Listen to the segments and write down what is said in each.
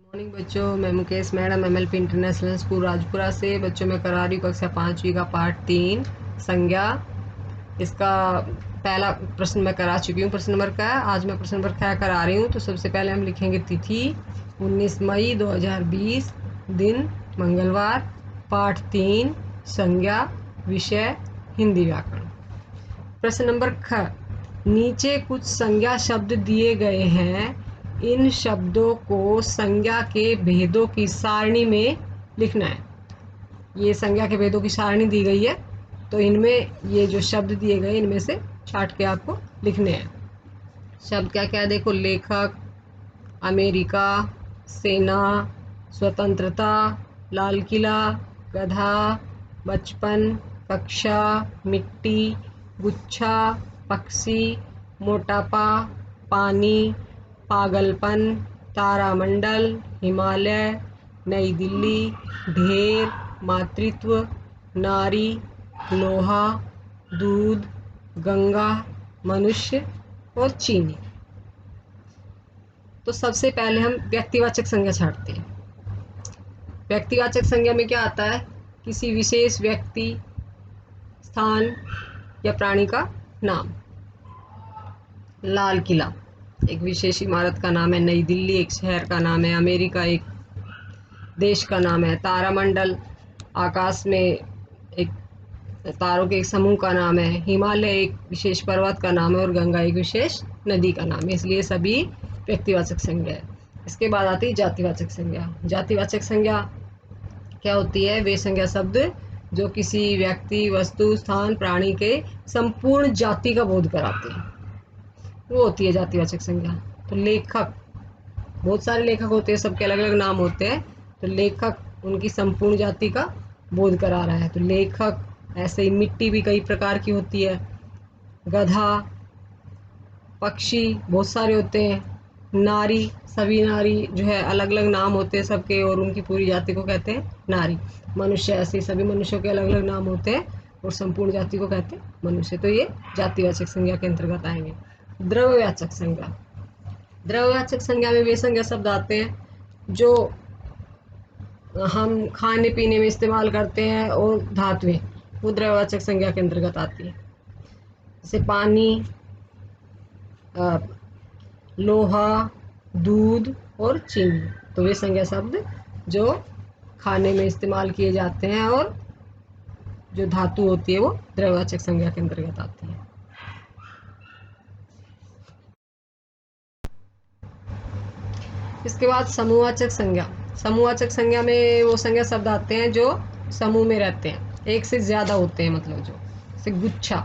Morning बच्चों, मैं Mukesh madam MLP international school Rajpura से। बच्चों मैं करा रही हूँ कक्षा 5वीं का पार्ट 3 संज्ञा। इसका पहला प्रश्न मैं करा चुकी हूँ, प्रश्न नंबर का। आज मैं प्रश्न नंबर क्या करा रही हूँ। तो सबसे पहले हम लिखेंगे तिथि 19 मई 2020, दिन मंगलवार, पाठ 3 संज्ञा, विषय हिंदी व्याकरण। प्रश्न नंबर ख, नीचे कुछ संज्ञा शब्द दिए गए हैं, इन शब्दों को संज्ञा के भेदों की सारणी में लिखना है। ये संज्ञा के भेदों की सारणी दी गई है, तो इनमें ये जो शब्द दिए गए इनमें से छांट के आपको लिखने हैं। शब्द क्या क्या है देखो, लेखक, अमेरिका, सेना, स्वतंत्रता, लाल किला, गधा, बचपन, कक्षा, मिट्टी, गुच्छा, पक्षी, मोटापा, पानी, पागलपन, तारामंडल, हिमालय, नई दिल्ली, ढेर, मातृत्व, नारी, लोहा, दूध, गंगा, मनुष्य और चीनी। तो सबसे पहले हम व्यक्तिवाचक संज्ञा छांटते हैं। व्यक्तिवाचक संज्ञा में क्या आता है, किसी विशेष व्यक्ति, स्थान या प्राणी का नाम। लाल किला एक विशेष इमारत का नाम है, नई दिल्ली एक शहर का नाम है, अमेरिका एक देश का नाम है, तारामंडल आकाश में एक तारों के एक समूह का नाम है, हिमालय एक विशेष पर्वत का नाम है और गंगा एक विशेष नदी का नाम है। इसलिए सभी व्यक्तिवाचक संज्ञा है। इसके बाद आती है जातिवाचक संज्ञा। जातिवाचक संज्ञा क्या होती है, वे संज्ञा शब्द जो किसी व्यक्ति, वस्तु, स्थान, प्राणी के संपूर्ण जाति का बोध कराते हैं, वो होती है जातिवाचक संज्ञा। तो लेखक, बहुत सारे लेखक होते हैं, सबके अलग अलग नाम होते हैं। तो लेखक उनकी संपूर्ण जाति का बोध करा रहा है, तो लेखक। ऐसे ही मिट्टी भी कई प्रकार की होती है, गधा, पक्षी बहुत सारे होते हैं, नारी, सभी नारी जो है अलग अलग नाम होते हैं सबके और उनकी पूरी जाति को कहते हैं नारी। मनुष्य, ऐसे सभी मनुष्यों के अलग अलग नाम होते हैं और संपूर्ण जाति को कहते हैं मनुष्य। तो ये जातिवाचक संज्ञा के अंतर्गत आएंगे। द्रव्यवाचक संज्ञा। द्रव्यवाचक संज्ञा में वे संज्ञा शब्द आते हैं जो हम खाने पीने में इस्तेमाल करते हैं और धातुएं, वो द्रव्यवाचक संज्ञा के अंतर्गत आती है। जैसे पानी, लोहा, दूध और चीनी। तो वे संज्ञा शब्द जो खाने में इस्तेमाल किए जाते हैं और जो धातु होती है वो द्रव्यवाचक संज्ञा के अंतर्गत आती है। इसके बाद समूहवाचक संज्ञा। समूहवाचक संज्ञा में वो संज्ञा शब्द आते हैं जो समूह में रहते हैं, एक से ज्यादा होते हैं। मतलब जो जैसे गुच्छा,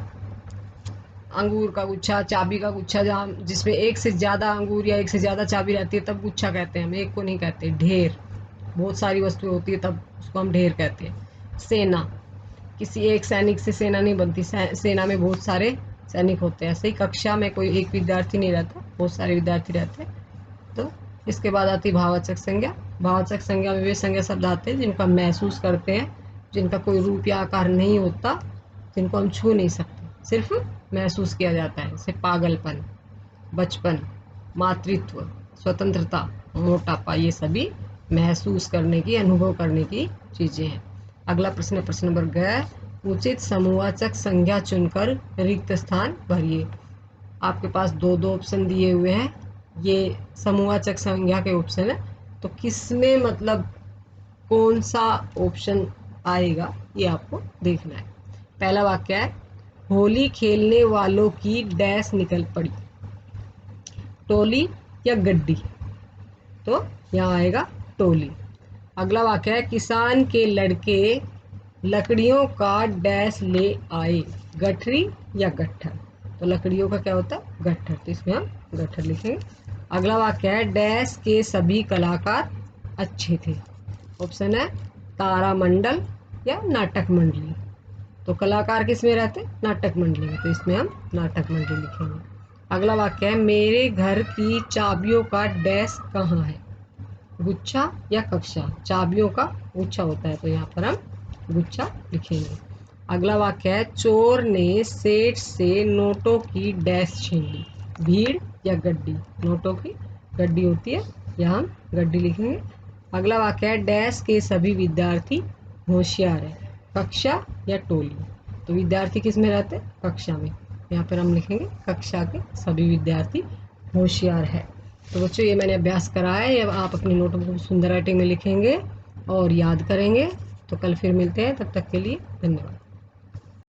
अंगूर का गुच्छा, चाबी का गुच्छा, जहाँ जिसमें एक से ज़्यादा अंगूर या एक से ज़्यादा चाबी रहती है तब गुच्छा कहते हैं, हम एक को नहीं कहते। ढेर, बहुत सारी वस्तुएं होती है तब उसको हम ढेर कहते हैं। सेना, किसी एक सैनिक से सेना नहीं बनती, सेना में बहुत सारे सैनिक होते हैं। ऐसे ही कक्षा में कोई एक विद्यार्थी नहीं रहता, बहुत सारे विद्यार्थी रहते हैं। तो इसके बाद आती है भाववाचक संज्ञा। भाववाचक संज्ञा में वे संज्ञा शब्द आते हैं जिनका महसूस करते हैं, जिनका कोई रूप या आकार नहीं होता, जिनको हम छू नहीं सकते, सिर्फ महसूस किया जाता है। जैसे पागलपन, बचपन, मातृत्व, स्वतंत्रता, मोटापा, ये सभी महसूस करने की, अनुभव करने की चीज़ें हैं। अगला प्रश्न है प्रश्न नंबर ग, उचित समूहवाचक संज्ञा चुनकर रिक्त स्थान भरिए। आपके पास दो दो ऑप्शन दिए हुए हैं, ये समूहवाचक संज्ञा के ऑप्शन है। तो किसमें मतलब कौन सा ऑप्शन आएगा ये आपको देखना है। पहला वाक्य है, होली खेलने वालों की डैश निकल पड़ी, टोली या गड्डी। तो यहाँ आएगा टोली। अगला वाक्य है, किसान के लड़के लकड़ियों का डैश ले आए, गठरी या गट्ठर। तो लकड़ियों का क्या होता है, गट्ठर, तो इसमें हम गट्ठर लिखेंगे। अगला वाक्य है, डैश के सभी कलाकार अच्छे थे। ऑप्शन है तारामंडल या नाटक मंडली। तो कलाकार किस में रहते हैं, नाटक मंडली में, तो इसमें हम नाटक मंडली लिखेंगे। अगला वाक्य है, मेरे घर की चाबियों का डैश कहाँ है, गुच्छा या कक्षा। चाबियों का गुच्छा होता है तो यहाँ पर हम गुच्छा लिखेंगे। अगला वाक्य है, चोर ने सेठ से नोटों की डैश छीन ली, भीड़ या गड्डी। नोटों की गड्डी होती है यहाँ हम गड्डी लिखेंगे। अगला वाक्य है डैश के सभी विद्यार्थी होशियार है, कक्षा या टोली। तो विद्यार्थी किस में रहते हैं? कक्षा में। यहाँ पर हम लिखेंगे कक्षा के सभी विद्यार्थी होशियार है। तो बच्चों ये मैंने अभ्यास कराया है, अब आप अपनी नोटबुक में सुंदर राइटिंग में लिखेंगे और याद करेंगे। तो कल फिर मिलते हैं, तब तक के लिए धन्यवाद।